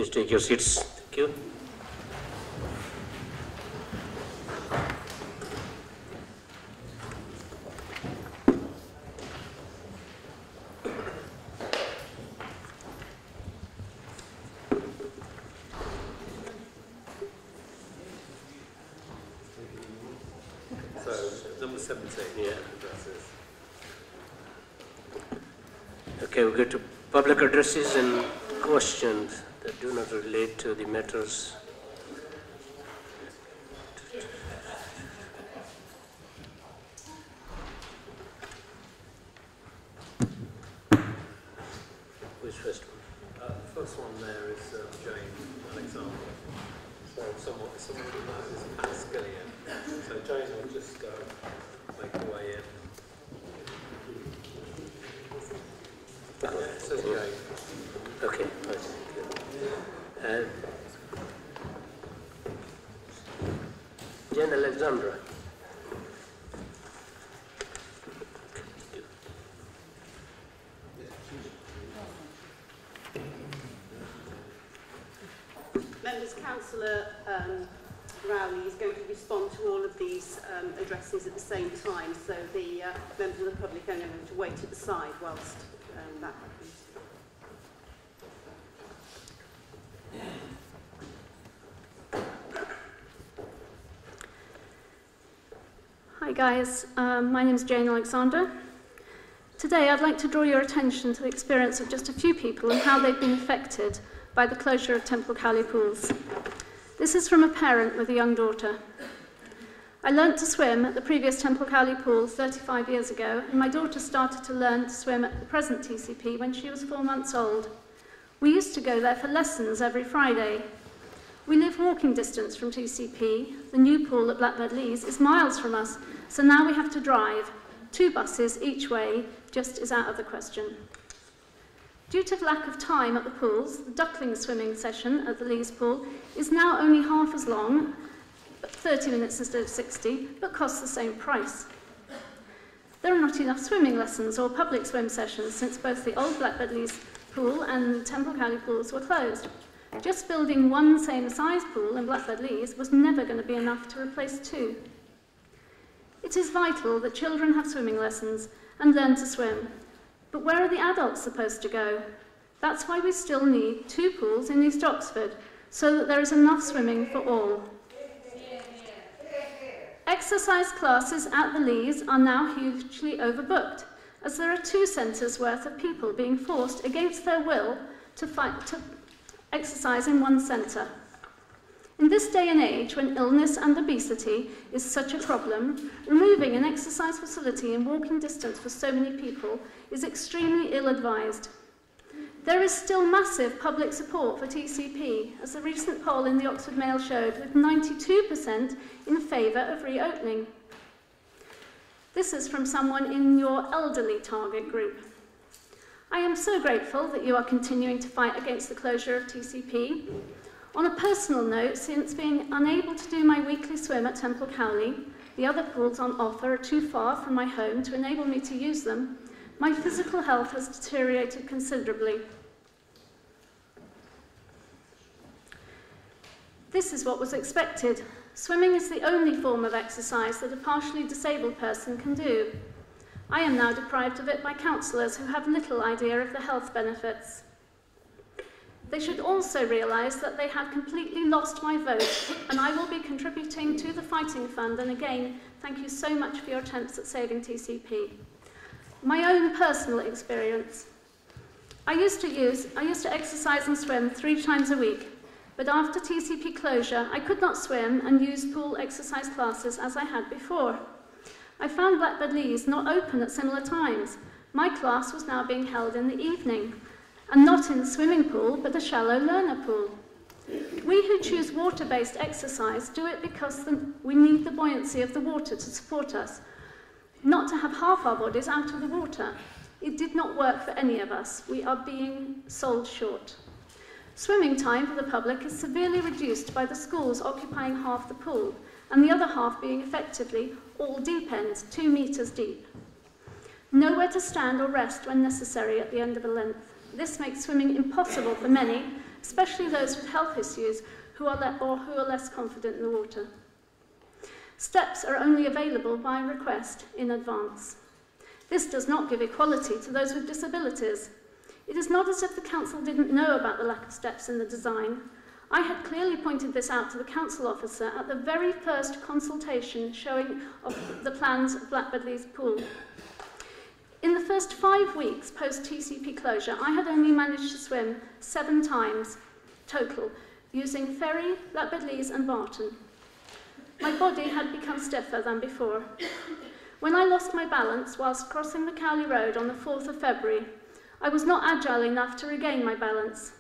Please take your seats. Thank you. Number 17, yeah, addresses. Okay, we go to public addresses and questions that do not relate to the matters. Which first one? The first one there is Jane Alexander. So someone who knows Pat Skillian. So Jane will just make her way in. Yeah, it says Jane. Okay, right. Jane Alexandra. Members, Councillor Rowley is going to respond to all of these addresses at the same time, so the members of the public are going to have to wait at the side whilst that happens. Hi guys, my name is Jane Alexander. Today I'd like to draw your attention to the experience of just a few people and how they've been affected by the closure of Temple Cowley pools. This is from a parent with a young daughter. I learnt to swim at the previous Temple Cowley pool 35 years ago, and my daughter started to learn to swim at the present TCP when she was 4 months old. We used to go there for lessons every Friday. We live walking distance from TCP. The new pool at Blackbird Leys is miles from us, so now we have to drive. 2 buses each way just is out of the question. Due to lack of time at the pools, the duckling swimming session at the Leys pool is now only half as long, 30 minutes instead of 60, but costs the same price. There are not enough swimming lessons or public swim sessions since both the old Blackbird Leys pool and the Temple Cowley pools were closed. Just building one same-size pool in Blackbird Leys was never going to be enough to replace 2. It is vital that children have swimming lessons and learn to swim. But where are the adults supposed to go? That's why we still need 2 pools in East Oxford, so that there is enough swimming for all. Exercise classes at the Leys are now hugely overbooked, as there are 2 centres worth of people being forced against their will to exercise in one centre. In this day and age, when illness and obesity is such a problem, removing an exercise facility in walking distance for so many people is extremely ill-advised. There is still massive public support for TCP, as the recent poll in the Oxford Mail showed, with 92% in favour of reopening. This is from someone in your elderly target group. I am so grateful that you are continuing to fight against the closure of TCP. On a personal note, since being unable to do my weekly swim at Temple Cowley, the other pools on offer are too far from my home to enable me to use them, my physical health has deteriorated considerably. This is what was expected. Swimming is the only form of exercise that a partially disabled person can do. I am now deprived of it by councillors who have little idea of the health benefits. They should also realise that they have completely lost my vote, and I will be contributing to the Fighting Fund, and again, thank you so much for your attempts at saving TCP. My own personal experience. I used to exercise and swim 3 times a week, but after TCP closure, I could not swim and use pool exercise classes as I had before. I found Blackbird Leys not open at similar times. My class was now being held in the evening, and not in the swimming pool, but a shallow learner pool. We who choose water-based exercise do it because we need the buoyancy of the water to support us, not to have half our bodies out of the water. It did not work for any of us. We are being sold short. Swimming time for the public is severely reduced by the schools occupying half the pool, and the other half being effectively all deep ends, 2 metres deep. Nowhere to stand or rest when necessary at the end of a length. This makes swimming impossible for many, especially those with health issues who are less confident in the water. Steps are only available by request in advance. This does not give equality to those with disabilities. It is not as if the council didn't know about the lack of steps in the design. I had clearly pointed this out to the council officer at the very first consultation showing of the plans of Blackbird Leys Pool. In the first 5 weeks post-TCP closure, I had only managed to swim 7 times total, using Ferry, Blackbird Leys and Barton. My body had become stiffer than before. When I lost my balance whilst crossing the Cowley Road on the 4th of February, I was not agile enough to regain my balance.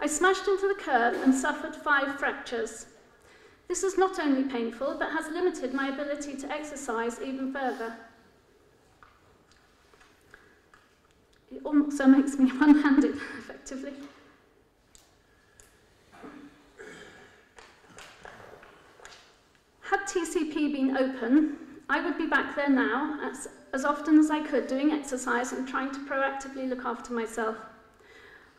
I smashed into the curb and suffered 5 fractures. This is not only painful, but has limited my ability to exercise even further. It also makes me one-handed, effectively. Had TCP been open, I would be back there now, as often as I could, doing exercise and trying to proactively look after myself.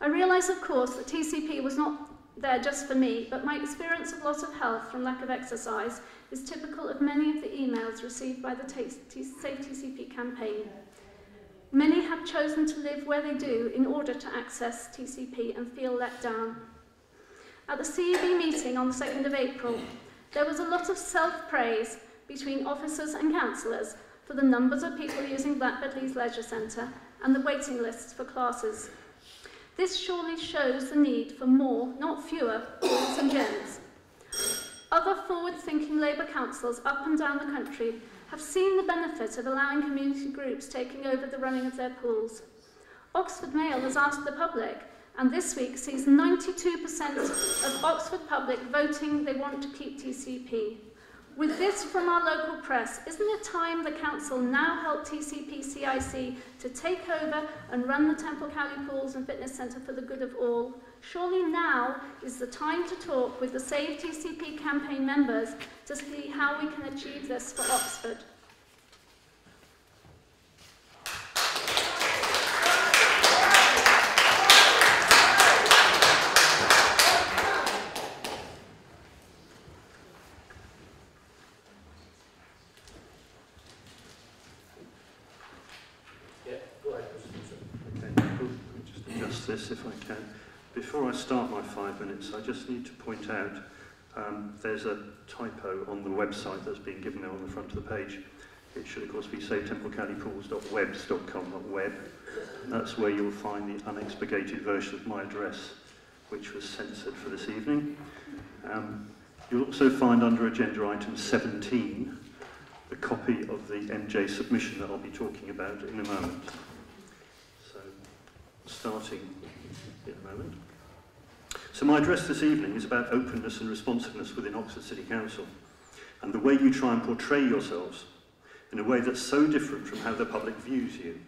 I realise, of course, that TCP was not there just for me, but my experience of loss of health from lack of exercise is typical of many of the emails received by the Safe TCP campaign. Many have chosen to live where they do in order to access TCP and feel let down. At the CEB meeting on the 2nd of April, there was a lot of self-praise between officers and councillors for the numbers of people using Blackbird Leys Leisure Centre and the waiting lists for classes. This surely shows the need for more, not fewer, pools and gyms. Other forward-thinking Labour councils up and down the country have seen the benefit of allowing community groups taking over the running of their pools. Oxford Mail has asked the public, and this week sees 92% of Oxford public voting they want to keep TCP. With this from our local press, isn't it time the council now help TCP CIC to take over and run the Temple Cowley Pools and Fitness Centre for the good of all? Surely now is the time to talk with the Save TCP campaign members to see how we can achieve this for Oxford. This, if I can. Before I start my 5 minutes, I just need to point out there's a typo on the website that's been given there on the front of the page. It should, of course, be savetemplecowleypools.webs.com, not web. That's where you'll find the unexpurgated version of my address, which was censored for this evening. You'll also find under agenda item 17 the copy of the MJ submission that I'll be talking about in a moment. Starting in a moment. So my address this evening is about openness and responsiveness within Oxford City Council and the way you try and portray yourselves in a way that's so different from how the public views you.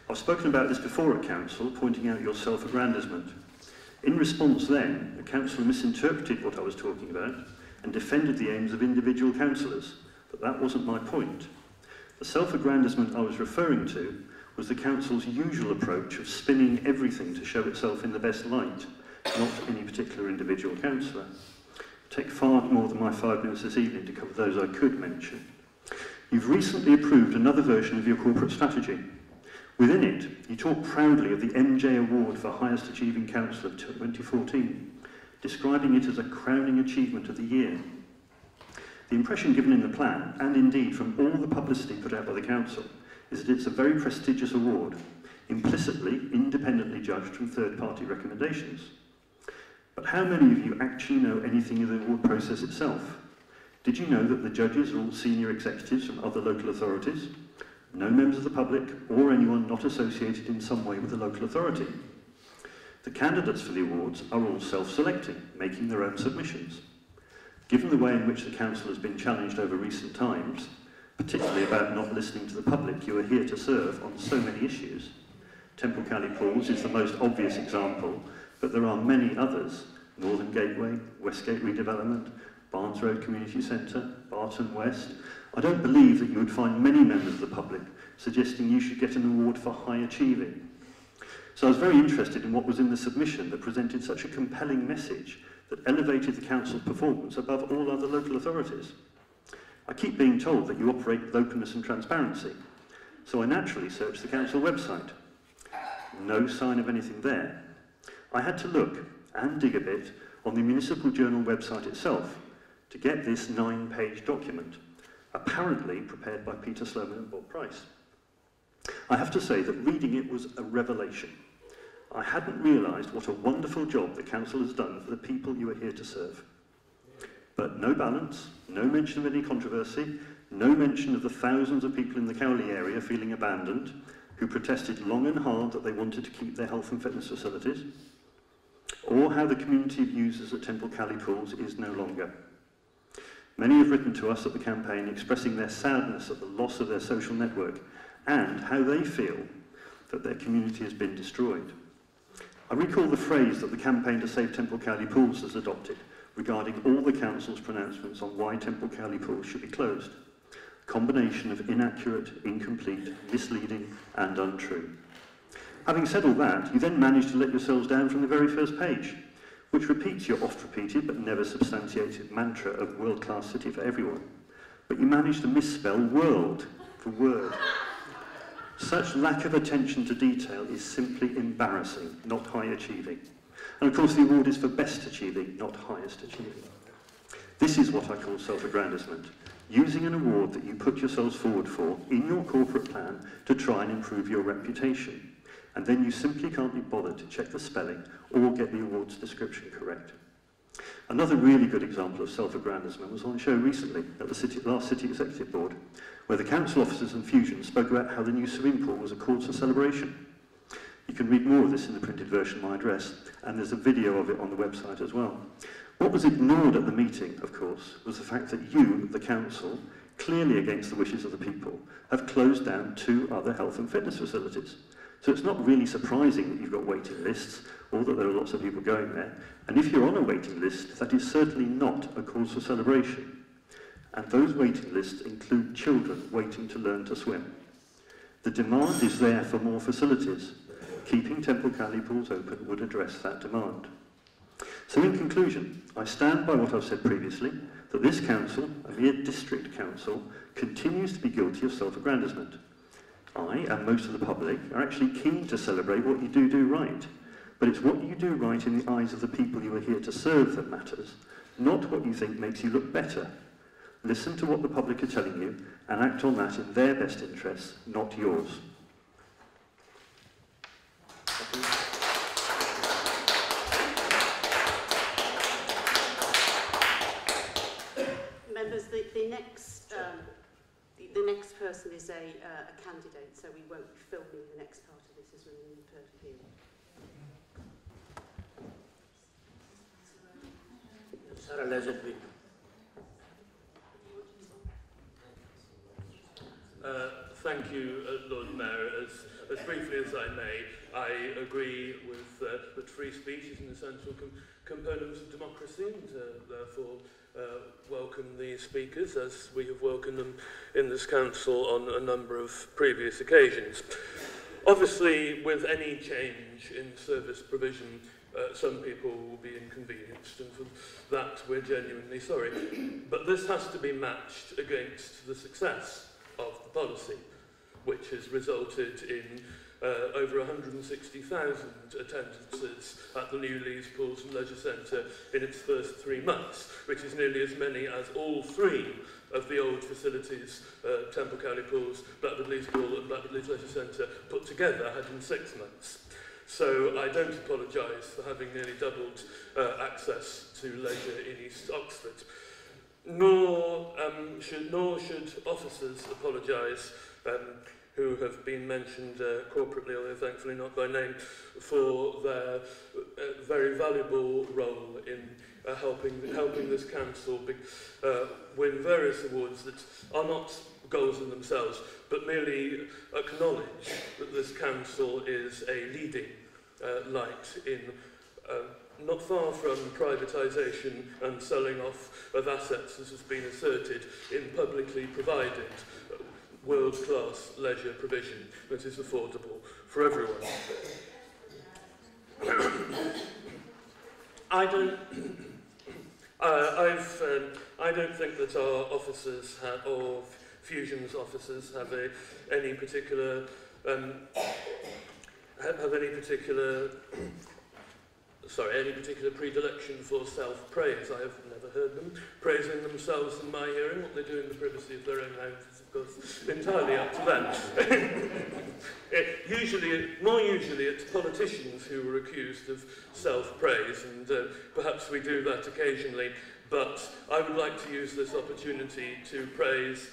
I've spoken about this before at Council, pointing out your self-aggrandisement. In response then, the councillor misinterpreted what I was talking about and defended the aims of individual councillors, but that wasn't my point. The self-aggrandisement I was referring to was the council's usual approach of spinning everything to show itself in the best light, not any particular individual councillor. It'll take far more than my 5 minutes this evening to cover those I could mention. You've recently approved another version of your corporate strategy. Within it, you talk proudly of the MJ Award for Highest Achieving Council of 2014, describing it as a crowning achievement of the year. The impression given in the plan, and indeed from all the publicity put out by the council, is that it's a very prestigious award, implicitly, independently judged from third-party recommendations. But how many of you actually know anything of the award process itself? Did you know that the judges are all senior executives from other local authorities? No members of the public or anyone not associated in some way with the local authority. The candidates for the awards are all self-selecting, making their own submissions. Given the way in which the council has been challenged over recent times, particularly about not listening to the public you are here to serve on so many issues. Temple Cowley Pools is the most obvious example, but there are many others. Northern Gateway, Westgate Redevelopment, Barnes Road Community Centre, Barton West. I don't believe that you would find many members of the public suggesting you should get an award for high achieving. So I was very interested in what was in the submission that presented such a compelling message that elevated the council's performance above all other local authorities. I keep being told that you operate with openness and transparency, so I naturally searched the council website. No sign of anything there. I had to look and dig a bit on the Municipal Journal website itself to get this 9-page document, apparently prepared by Peter Sloman and Bob Price. I have to say that reading it was a revelation. I hadn't realised what a wonderful job the council has done for the people you are here to serve. But no balance, no mention of any controversy, no mention of the thousands of people in the Cowley area feeling abandoned, who protested long and hard that they wanted to keep their health and fitness facilities, or how the community of users at Temple Cowley Pools is no longer. Many have written to us at the campaign expressing their sadness at the loss of their social network and how they feel that their community has been destroyed. I recall the phrase that the campaign to save Temple Cowley Pools has adopted regarding all the council's pronouncements on why Temple Cowley Pools should be closed. A combination of inaccurate, incomplete, misleading and untrue. Having said all that, you then managed to let yourselves down from the very first page, which repeats your oft-repeated but never substantiated mantra of world-class city for everyone. But you managed to misspell world for word. Such lack of attention to detail is simply embarrassing, not high-achieving. And of course the award is for best achieving, not highest achieving. This is what I call self-aggrandisement, using an award that you put yourselves forward for in your corporate plan to try and improve your reputation. And then you simply can't be bothered to check the spelling or get the award's description correct. Another really good example of self-aggrandisement was on show recently at the last City Executive Board, where the council officers and Fusion spoke about how the new swimming pool was a cause for celebration. You can read more of this in the printed version of my address, and there's a video of it on the website as well. What was ignored at the meeting, of course, was the fact that you, the council, clearly against the wishes of the people, have closed down 2 other health and fitness facilities. So it's not really surprising that you've got waiting lists, or that there are lots of people going there. And if you're on a waiting list, that is certainly not a cause for celebration. And those waiting lists include children waiting to learn to swim. The demand is there for more facilities. Keeping Temple Cowley Pools open would address that demand. So in conclusion, I stand by what I've said previously, that this council, a mere district council, continues to be guilty of self-aggrandisement. I, and most of the public, are actually keen to celebrate what you do right. But it's what you do right in the eyes of the people you are here to serve that matters, not what you think makes you look better. Listen to what the public are telling you and act on that in their best interests, not yours. Members, the next person is a candidate, so we won't be filming the next part of this as we're in the third hearing. Sarah Lazenby. Thank you, Lord Mayor. As briefly as I may, I agree with that free speech is an essential component of democracy, and therefore welcome the speakers, as we have welcomed them in this council on a number of previous occasions. Obviously, with any change in service provision, some people will be inconvenienced, and for that we're genuinely sorry. But this has to be matched against the success of the policy, which has resulted in over 160,000 attendances at the new Leeds Pools and Leisure Centre in its first 3 months, which is nearly as many as all 3 of the old facilities, Temple Cowley Pools, Blackwood Leeds Pool and Blackwood Leeds Leisure Centre, put together had in 6 months. So I don't apologise for having nearly doubled access to leisure in East Oxford. Nor should officers apologise who have been mentioned corporately, although thankfully not by name, for their very valuable role in helping this council win various awards that are not goals in themselves, but merely acknowledge that this council is a leading light in not far from privatisation and selling off of assets, as has been asserted, in publicly provided world-class leisure provision that is affordable for everyone. I don't think that our officers or Fusion's officers have any particular predilection for self-praise. I have never heard them praising themselves in my hearing. What they do in the privacy of their own homes is, of course, entirely up to them. More usually, it's politicians who are accused of self-praise, and perhaps we do that occasionally. But I would like to use this opportunity to praise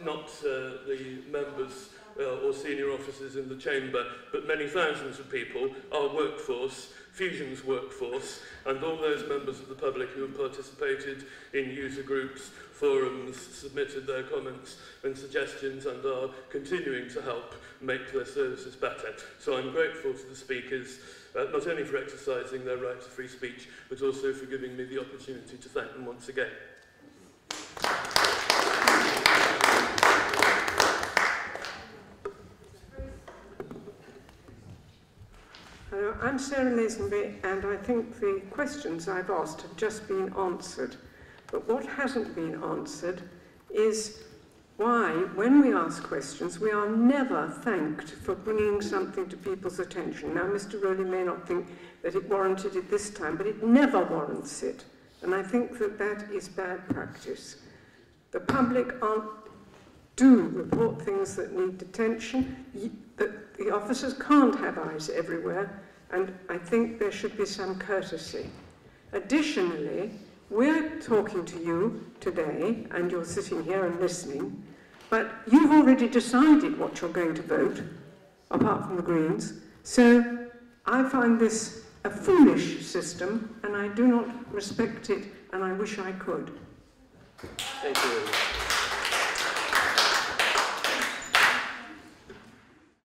not the members or senior officers in the chamber, but many thousands of people, our workforce, Fusion's workforce, and all those members of the public who have participated in user groups, forums, submitted their comments and suggestions, and are continuing to help make their services better. So I'm grateful to the speakers, not only for exercising their right to free speech, but also for giving me the opportunity to thank them once again. Hello, I'm Sarah Lazenby, and I think the questions I've asked have just been answered. But what hasn't been answered is why, when we ask questions, we are never thanked for bringing something to people's attention. Now, Mr. Rowley may not think that it warranted it this time, but it never warrants it. And I think that that is bad practice. The public do report things that need attention, that the officers can't have eyes everywhere, and I think there should be some courtesy. Additionally, we're talking to you today, and you're sitting here and listening, but you've already decided what you're going to vote, apart from the Greens, so I find this a foolish system, and I do not respect it, and I wish I could. Thank you very much.